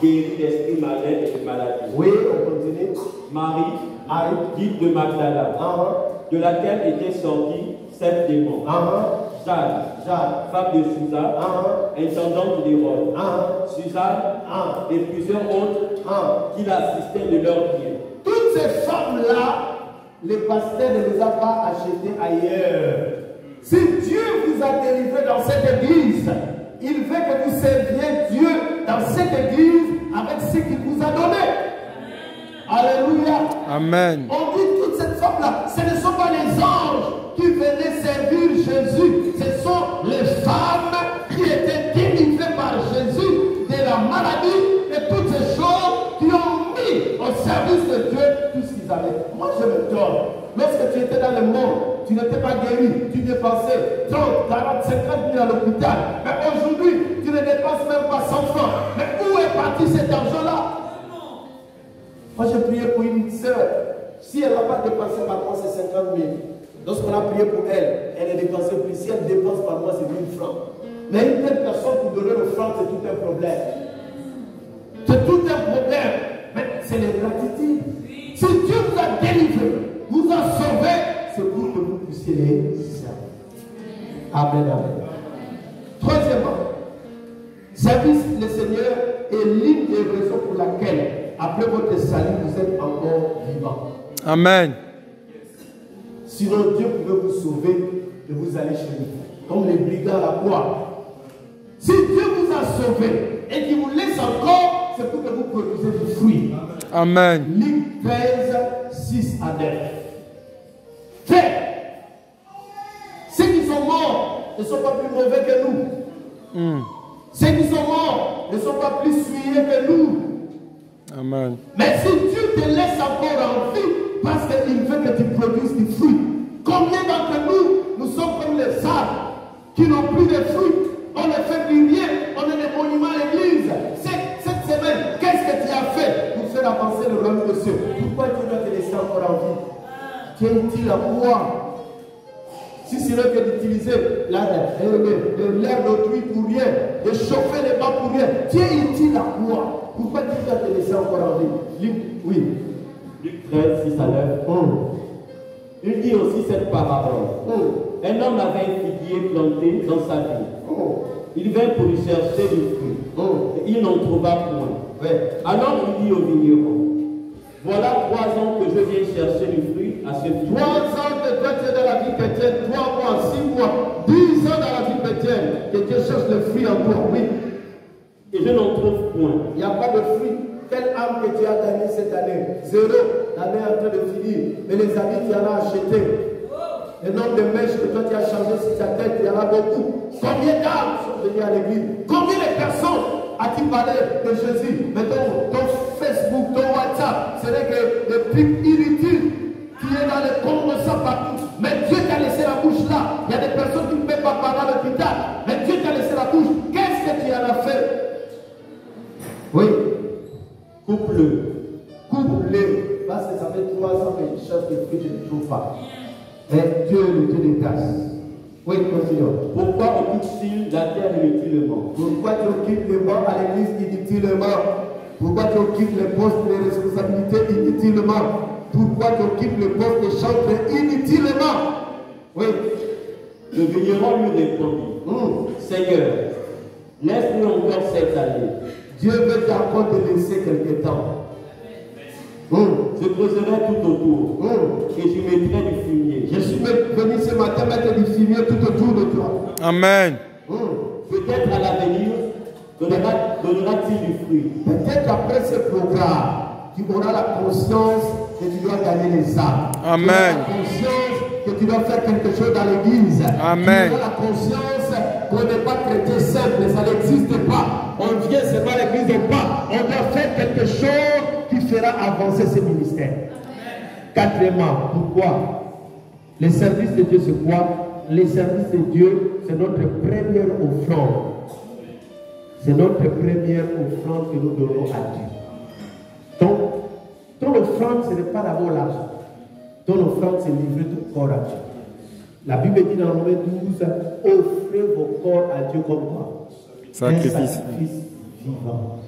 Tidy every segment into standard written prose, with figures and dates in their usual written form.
guérit d'esprits malins et de maladies. Oui, on continue. Marie, dite de Magdala, de laquelle étaient sortis 7 démons. Jeanne, femme de Susa, intendante d'Hérode, Suzanne et plusieurs autres qui l'assistaient de leurs pieds. Toutes ces femmes-là, les pasteurs ne les a pas achetées ailleurs. Si Dieu vous a délivré dans cette église, il veut que vous serviez Dieu dans cette église avec ce qu'il vous a donné. Alléluia. Amen. On dit toutes ces femmes-là, ce ne sont pas les anges qui venaient servir Jésus, ce sont les femmes qui étaient délivrées par Jésus de la maladie et toutes ces choses qui ont mis au service de Dieu tout ce qu'ils avaient. Moi je me donne. Lorsque tu étais dans le monde, tu n'étais pas guéri, tu dépensais 30, 40, 50 000 à l'hôpital. Mais aujourd'hui, tu ne dépenses même pas 100 francs. Mais où est parti cet argent-là? Moi, j'ai prié pour une sœur. Si elle n'a pas dépensé par mois, c'est 50 000. Lorsqu'on a prié pour elle, elle a dépensé plus. Si elle dépense par mois, c'est 1000 francs. Mais une telle personne pour donner le franc, c'est tout un problème. C'est tout un problème. Mais c'est l'ingratitude. Si Dieu vous a délivré, vous a sauvé, c'est pour que vous puissiez les servir. Amen, amen. Troisièmement, service le Seigneur est l'une des raisons pour laquelle après votre salut, vous êtes encore vivant. Amen. Sinon, Dieu pouvait vous sauver et vous aller chez lui. Comme les brigands à la croix. Si Dieu vous a sauvé et qu'il vous laisse encore, c'est pour que vous produisez du fruit. Amen. Luc 13, 6 à 9. Fait. Ceux qui sont morts ne sont pas plus mauvais que nous. Ceux qui sont morts ne sont pas plus souillés que nous. Amen. Mais si Dieu te laisse encore en vie, parce qu'il veut que tu produises du fruit. Combien d'entre nous, nous sommes comme les arbres qui n'ont plus de fruits? On ne fait plus rien, on est des monuments à l'église. Cette semaine, qu'est-ce que tu as fait pour faire avancer le royaume des cieux? Pourquoi tu dois te laisser encore en vie? Tu es utile à quoi? Si ce n'est que d'utiliser l'air d'autrui pour rien, de chauffer les bas pour rien, tu es utile à quoi? Pourquoi tu dois te laisser encore en vie? Oui. Luc 13, 6 à 9. Il dit aussi cette parabole. Un homme avait un figuier planté dans sa vie. Il vint pour y chercher du fruit. Et il n'en trouva point. Alors il dit au vigneron, voilà 3 ans que je viens chercher du fruit à ce figuier. 3 ans que toi tu es dans la vie chrétienne, 3 mois, 6 mois, 10 ans dans la vie chrétienne, que Dieu cherche le fruit encore, oui. Et je n'en trouve point. Il n'y a pas de fruit. Quelle âme que tu as gagnée cette année? 0. L'année est en train de finir. Mais les amis, tu en as acheté. Le nombre de mèches que toi tu as changé sur ta tête, il y en a beaucoup. Combien d'âmes sont venues à l'église? Combien de personnes as-tu parlé de Jésus? Mais ton Facebook, ton WhatsApp, ce n'est que des trucs inutiles. Tu es dans les comptes de ça partout. Mais Dieu t'a laissé la bouche là. Il y a des personnes qui ne peuvent pas parler à l'hôpital. Mais Dieu t'a laissé la bouche. Qu'est-ce que tu en as fait? Oui. Couple-le. Parce que ça fait 3 ans que je cherche des fruits, je ne trouve pas. Mais Dieu est le Dieu des grâces. Oui, continuons. Pourquoi occupe-t-il la terre inutilement? Pourquoi tu occupes les bancs à l'église inutilement? Pourquoi tu occupes les postes de responsabilité inutilement? Pourquoi tu occupes le poste de chantre inutilement? Oui. Le vigneron lui répondit, Seigneur, laisse-nous encore cette année. Dieu veut encore te laisser quelque temps. Je creuserai tout autour et je mettrai du fumier. Je suis venu ce matin mettre du fumier tout autour de toi. Amen. Peut-être à l'avenir donnera-t-il du fruit. Peut-être après ce programme, tu auras la conscience que tu dois gagner les âmes. Amen. Tu auras la conscience que tu dois faire quelque chose dans l'église. Amen. Tu auras la conscience qu'on n'est pas chrétien simple, ça n'existe pas. On vient seulement à l'église et pas. On doit faire quelque chose qui fera avancer ce ministère. Quatrièmement, pourquoi? Les services de Dieu, c'est quoi? Les services de Dieu, c'est notre première offrande. C'est notre première offrande que nous donnons à Dieu. Donc, ton offrande, ce n'est pas d'abord l'argent. Ton offrande, c'est livrer ton corps à Dieu. La Bible dit dans Romains 12, offrez vos corps à Dieu comme quoi? Sacrifice. Un sacrifice vivant.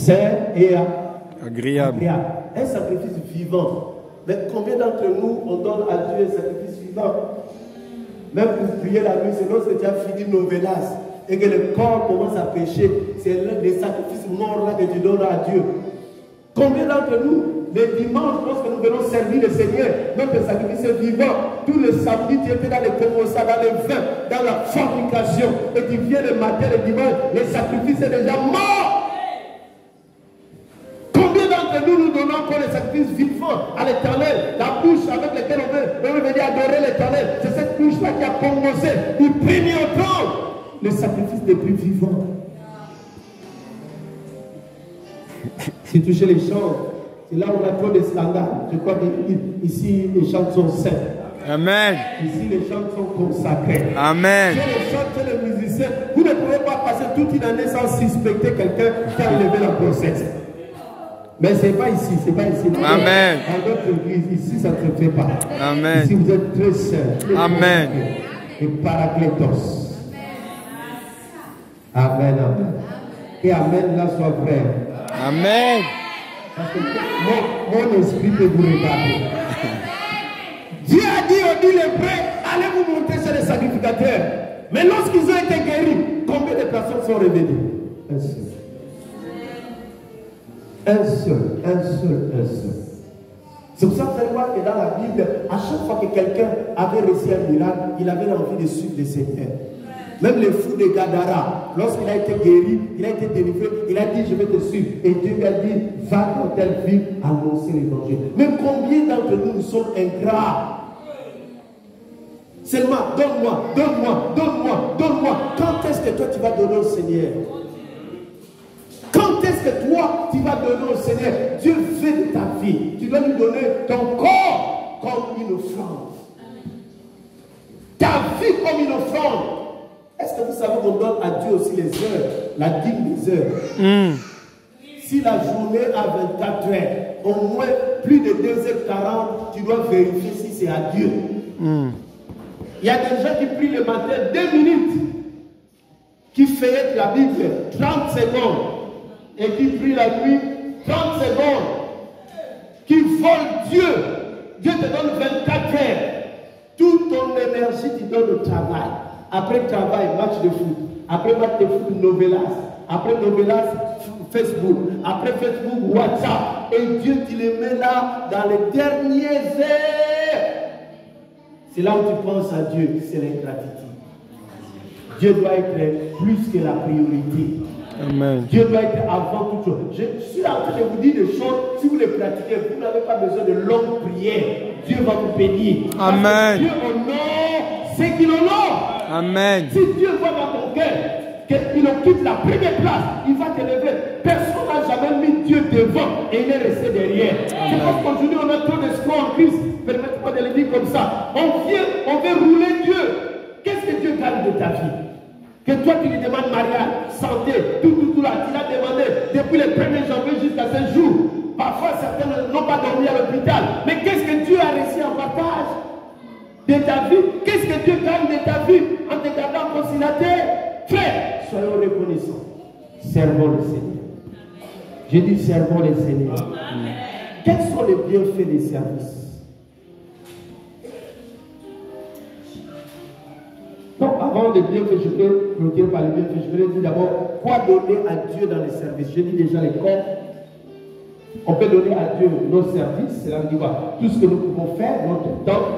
saint et agréable. Un sacrifice vivant. Mais combien d'entre nous, on donne à Dieu un sacrifice vivant? Même pour prier la nuit, c'est lorsque tu as fini nos vélas et que le corps commence à pécher, c'est les sacrifices morts là que tu donnes à Dieu. Combien d'entre nous, les dimanches, lorsque nous venons servir le Seigneur, notre sacrifice est vivant. Tous les samedis, tu étais dans les commensats, dans les vins, dans la fornication, et tu viens le matin, le dimanche, le sacrifice est déjà mort. Combien d'entre nous, nous donnons encore les sacrifices vivants à l'Éternel, la bouche avec laquelle on veut venir adorer l'Éternel, c'est cette bouche-là qui a commencé, il prie au trône. Le sacrifice n'est plus vivant. Si tu touches les chants, c'est là où on a trop de scandales. Je crois qu'ici, les chants sont saints. Amen. Ici, les chants sont consacrés. Amen. Chez les chants, chez les musiciens, vous ne pouvez pas passer toute une année sans suspecter quelqu'un qui a levé la grossesse. Mais ce n'est pas ici, c'est pas ici. Amen. Dans notre église, ici, ça ne se fait pas. Amen. Ici, vous êtes très saints. Amen. Et paraclétos. Amen, amen. Et amen, là, soit vrai. Amen. Parce que mon esprit peut vous regarder. Dieu a dit aux 10 lépreux, allez vous monter chez les sacrificateurs. Mais lorsqu'ils ont été guéris, combien de personnes sont revenues? Un seul. Un seul, un seul, un seul. C'est pour ça que vous allez voir que dans la Bible, à chaque fois que quelqu'un avait reçu un miracle, il avait l'envie de suivre le Seigneur. Même le fou de Gadara, lorsqu'il a été guéri, il a été délivré, il a dit je vais te suivre. Et Dieu lui a dit va dans telle ville annoncer l'évangile. Mais combien d'entre nous sommes ingrats? Seulement donne-moi, donne-moi, donne-moi, donne-moi. Quand est-ce que toi tu vas donner au Seigneur? Quand est-ce que toi tu vas donner au Seigneur? Dieu veut de ta vie. Tu dois lui donner ton corps comme une offrande. Ta vie comme une offrande. Est-ce que vous savez qu'on donne à Dieu aussi les heures, la dîme des heures? Si la journée a 24 heures, au moins plus de 2h40, tu dois vérifier si c'est à Dieu. Il y a des gens qui prient le matin 2 minutes, qui feuillettent la Bible 30 secondes, et qui prient la nuit 30 secondes, qui volent Dieu. Dieu te donne 24 heures. Toute ton énergie, tu donnes au travail. Après travail, match de foot. Après match de foot, novelas. Après novelas, Facebook. Après Facebook, WhatsApp. Et Dieu, tu les mets là dans les dernières heures. C'est là où tu penses à Dieu. C'est l'ingratitude. Dieu doit être plus que la priorité. Amen. Dieu doit être avant toute chose. Je suis en train de vous dire des choses. Si vous les pratiquez, vous n'avez pas besoin de longues prières. Dieu va vous bénir. Amen. Dieu honore ceux qui l'honorent. Amen. Si Dieu voit dans ton cœur qu'il occupe la première place, il va te lever. Personne n'a jamais mis Dieu devant et il est resté derrière. C'est parce qu'aujourd'hui on a trop d'espoir en Christ. Permettez-moi de le dire comme ça. On vient, on veut rouler Dieu. Qu'est-ce que Dieu gagne de ta vie? Que toi tu lui demandes mariage, santé, tout là. Tu l'as demandé depuis le 1er janvier jusqu'à ce jour. Parfois certains n'ont pas dormi à l'hôpital. Mais qu'est-ce que Dieu a reçu en partage de ta vie? Qu'est-ce que Dieu gagne de ta vie en te gardant conciliateur? Frère, soyons reconnaissants. Servons le Seigneur. J'ai dit servons le Seigneur. Quels sont les bienfaits des services? Donc, avant les bienfaits, je peux clôturer par les bienfaits. Je vais dire d'abord quoi donner à Dieu dans les services. Je dis déjà les corps. On peut donner à Dieu nos services, c'est là qu'on dit quoi? Tout ce que nous pouvons faire, notre temps.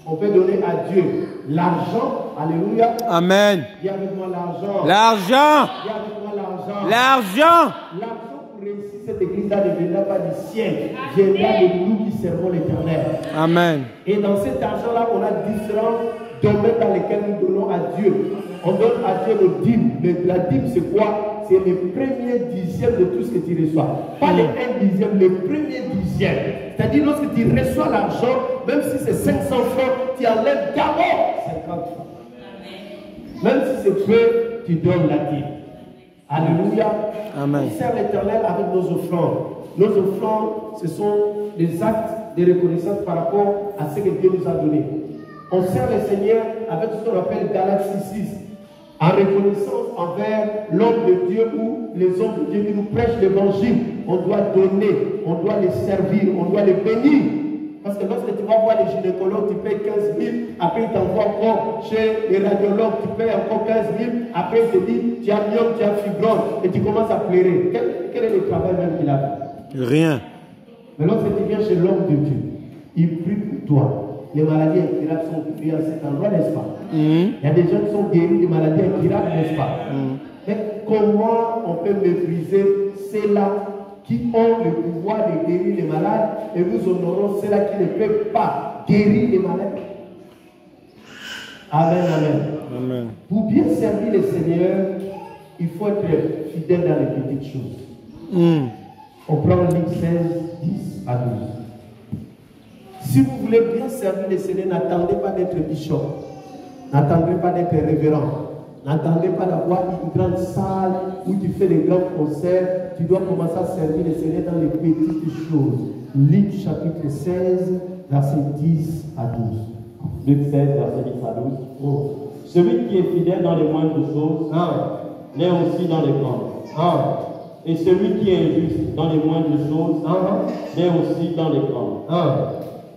On peut donner à Dieu l'argent. Alléluia. Amen. Dis avec moi l'argent. L'argent. Dis avec moi l'argent. L'argent. L'argent pour réussir cette église-là ne viendra pas du ciel. Viendra de nous qui servons l'Éternel. Amen. Et dans cet argent-là, on a différents domaines dans lesquels nous donnons à Dieu. On donne à Dieu le dîme. La dîme, c'est quoi? C'est le premier dixième de tout ce que tu reçois. Pas le 1/10, le premier dixième. C'est-à-dire, lorsque tu reçois l'argent, même si c'est 500 francs, tu enlèves d'abord 50 francs. Même si c'est peu, tu donnes la dîme. Alléluia. Amen. On sert l'Éternel avec nos offrandes. Nos offrandes, ce sont des actes de reconnaissance par rapport à ce que Dieu nous a donné. On sert le Seigneur avec ce qu'on appelle Galates 6. en reconnaissance envers l'homme de Dieu ou les hommes de Dieu qui nous prêchent l'évangile. On doit donner, on doit les servir, on doit les bénir. Parce que lorsque tu vas voir les gynécologues, tu payes 15 000, après il t'envoie encore chez les radiologues, tu payes encore 15 000, après il te dit, tu as myome, tu as fibrome, et tu commences à pleurer. Quel est le travail même qu'il a fait? Rien. Mais lorsque tu viens chez l'homme de Dieu, il prie pour toi. Les maladies incurables sont guéries à cet endroit, n'est-ce pas? Il y a des gens qui sont guéris des maladies incurables, n'est-ce pas? Mais comment on peut mépriser ceux-là qui ont le pouvoir de guérir les malades et nous honorons ceux-là qui ne peuvent pas guérir les malades? Amen, amen. Amen. Pour bien servir le Seigneur, il faut être fidèle dans les petites choses. On prend Luc 16, 10 à 12. Si vous voulez bien servir le Seigneur, n'attendez pas d'être bishop, n'attendez pas d'être révérend, n'attendez pas d'avoir une grande salle où tu fais des grands concerts. Tu dois commencer à servir le Seigneur dans les petites choses. Luc chapitre 16, verset 10 à 12. Luc 16, verset 10 à 12. Oh. Celui qui est fidèle dans les moindres choses, l'est aussi dans les grandes. Et celui qui est injuste dans les moindres choses, l'est aussi dans les grandes.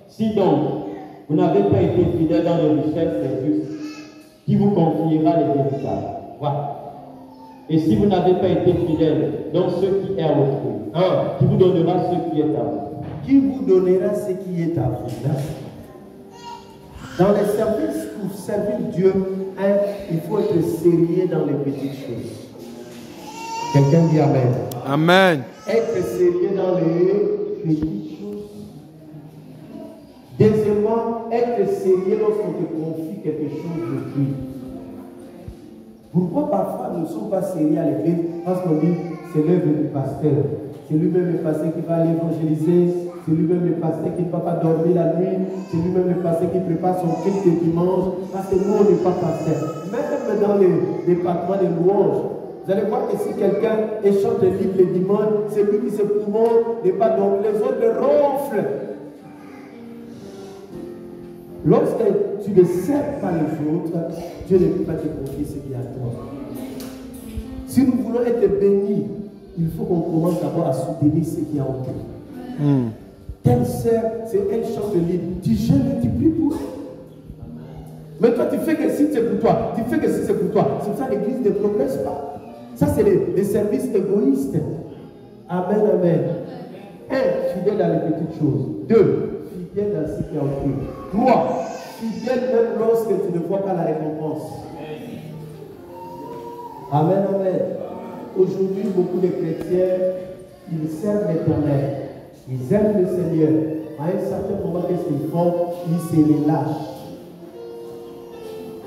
Si donc, vous n'avez pas été fidèle dans les richesses injustes, qui vous confiera les véritables? Voilà. Et si vous n'avez pas été fidèle dans ce qui est à autrui, qui vous donnera ce qui est à vous? Qui vous donnera ce qui est à vous? Dans les services, pour servir Dieu, il faut être sérieux dans les petites choses. Quelqu'un dit Amen. Amen. Être sérieux dans les petites choses. Deuxièmement, être sérieux lorsqu'on te confie quelque chose de Dieu. Pourquoi parfois nous ne sommes pas sérieux à l'église? Parce qu'on dit, c'est l'œuvre du pasteur. C'est lui-même le pasteur qui va aller évangéliser. C'est lui-même le pasteur qui ne va pas dormir la nuit. C'est lui-même le pasteur qui prépare son culte de dimanche. Parce que nous, on n'est pas pasteur. Même dans les départements de louanges, vous allez voir que si quelqu'un chante le livre le dimanche, c'est lui qui se promeut, n'est pas donc les autres le ronflent. Lorsque tu ne sers pas les autres, Dieu ne peut pas te confier ce qui est à toi. Si nous voulons être bénis, il faut qu'on commence d'abord à soutenir ce qui est en toi. Telle sœur, c'est elle chante le livre. Tu jeûnes, tu pries pour elle. Mais toi, tu fais que si c'est pour toi, tu fais que si c'est pour toi. C'est pour ça que l'église ne progresse pas. Ça, c'est les services égoïstes. Amen, amen. 1. Fidèle dans les petites choses. 2. Fidèle dans ce qui est en toi. 3. Fidèle même lorsque tu ne vois pas la récompense. Amen, amen. Aujourd'hui, beaucoup de chrétiens, ils servent l'Éternel. Ils aiment le Seigneur. À un certain moment, qu'est-ce qu'ils font? Ils se relâchent.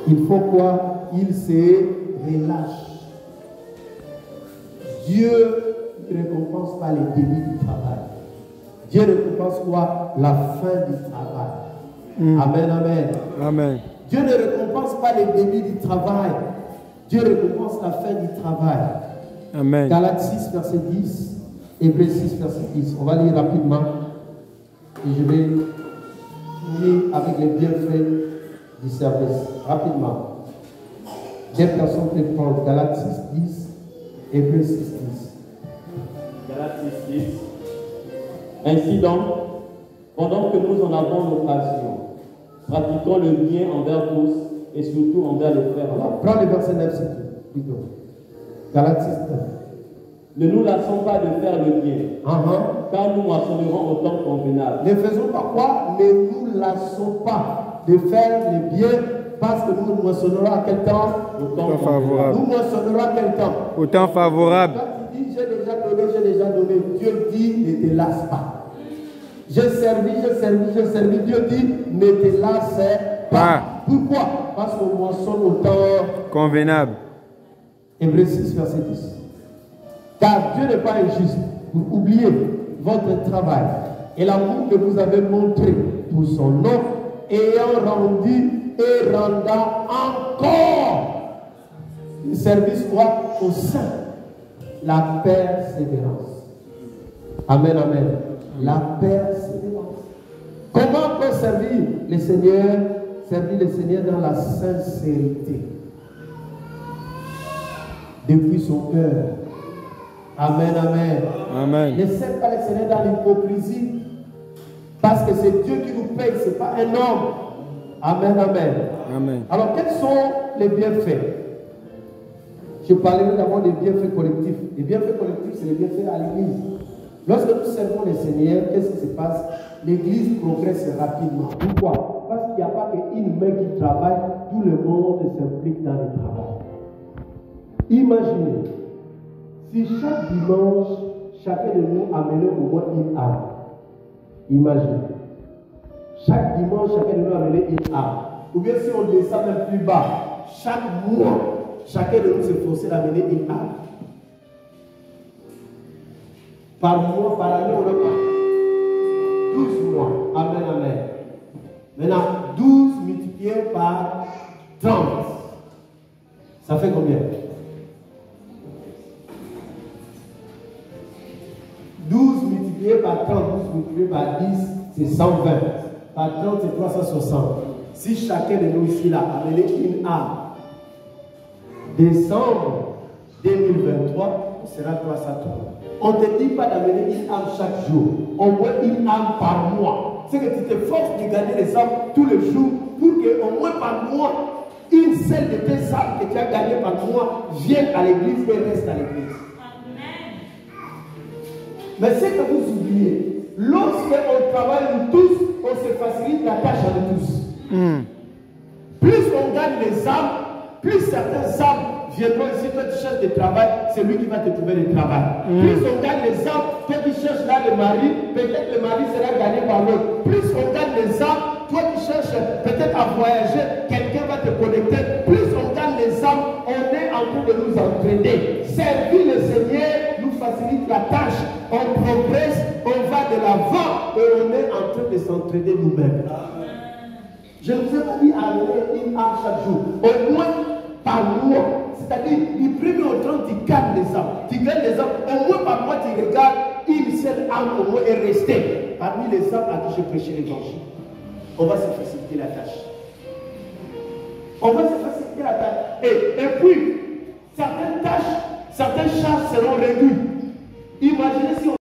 Il faut quoi? Ils se relâchent. Dieu ne récompense pas les débits du travail. Dieu récompense quoi? La fin du travail. Amen, amen. Amen. Dieu ne récompense pas les débits du travail. Dieu récompense la fin du travail. Amen. Galates 6, verset 10. Hébreux 6, verset 10. On va lire rapidement. Et je vais finir avec les bienfaits du service. Rapidement. Des personnes peuvent prendre Galates 6, 10. Hébreux 6, 10. Galates 6, 10. Ainsi donc, pendant que nous en avons l'occasion, pratiquons le bien envers tous et surtout envers les frères. Prends le verset 9, s'il te plaît. Galates 6, 9. Ne nous lassons pas de faire le bien, car nous moissonnerons au temps convenable. Ne faisons pas quoi? Ne nous lassons pas de faire le bien, parce que nous moissonnerons à quel temps? Au temps favorable. Nous moissonnerons à quel temps? Au temps favorable. Quand tu dis j'ai déjà donné, Dieu dit ne te lasse pas. J'ai servi. Dieu dit ne te lasse pas. Pourquoi? Parce qu'on moissonne au temps convenable. Hébreux 6, verset 10. Car Dieu n'est pas injuste pour oublier votre travail et l'amour que vous avez montré pour son nom, ayant rendu et rendant encore le service au sein, la persévérance. Amen, amen. La persévérance. Comment on peut servir le Seigneur? Servir le Seigneur dans la sincérité. depuis son cœur. Amen, amen. Amen. Ne serve pas le Seigneur dans l'hypocrisie, parce que c'est Dieu qui nous paye, ce n'est pas un homme. Amen, amen. Amen. Alors, quels sont les bienfaits? Je parlerai d'abord des bienfaits collectifs. Les bienfaits collectifs, c'est les bienfaits à l'église. Lorsque nous servons le Seigneur, qu'est-ce qui se passe? L'église progresse rapidement. Pourquoi? Parce qu'il n'y a pas qu'une main qui travaille, tout le monde s'implique dans le travail. Imaginez, si chaque dimanche, chacun de nous amenait au moins une âme. Imaginez. Chaque dimanche, chacun de nous amenait une âme. Ou bien si on descend même plus bas, chaque mois, chacun de nous s'efforçait d'amener une âme. Par mois, par année, on a pas 12 mois. Amen, amen. Maintenant, 12 multiplié par 30. Ça fait combien? 12 multiplié par 30, 12 multiplié par 10, c'est 120. Par 30, c'est 360. Si chacun de nous ici là a amené une âme, décembre 2023, ce sera 330. On ne te dit pas d'amener une âme chaque jour, au moins une âme par mois. C'est que tu te forces de gagner les âmes tous les jours pour qu'au moins par mois, une seule de tes âmes que tu as gagnées par mois vienne à l'église et reste à l'église. Mais c'est que vous oubliez, lorsqu'on travaille nous tous, on se facilite la tâche à nous tous. Plus on gagne les âmes, plus certaines âmes viendront ici. Toi tu cherches du travail, c'est lui qui va te trouver le travail. Plus on gagne les âmes, toi tu cherches là le mari, peut-être le mari sera gagné par l'autre. Plus on gagne les âmes, toi tu cherches peut-être à voyager, quelqu'un va te connecter. Plus on gagne les âmes, on est en train de nous entraîner. Servir le Seigneur nous facilite la tâche. On progresse, on va de l'avant et on est en train de s'entraîner nous-mêmes. Je ne vous ai pas dit amener une âme chaque jour, au moins par mois. C'est-à-dire, du 1er au 30, tu gagnes les âmes. Tu gagnes les âmes, au moins par mois, tu regardes une seule âme au moins est restée parmi les âmes à qui je prêchais l'évangile. On va se faciliter la tâche. On va se faciliter la tâche. Et puis, certaines tâches, certaines charges seront réduites. Imaginez si on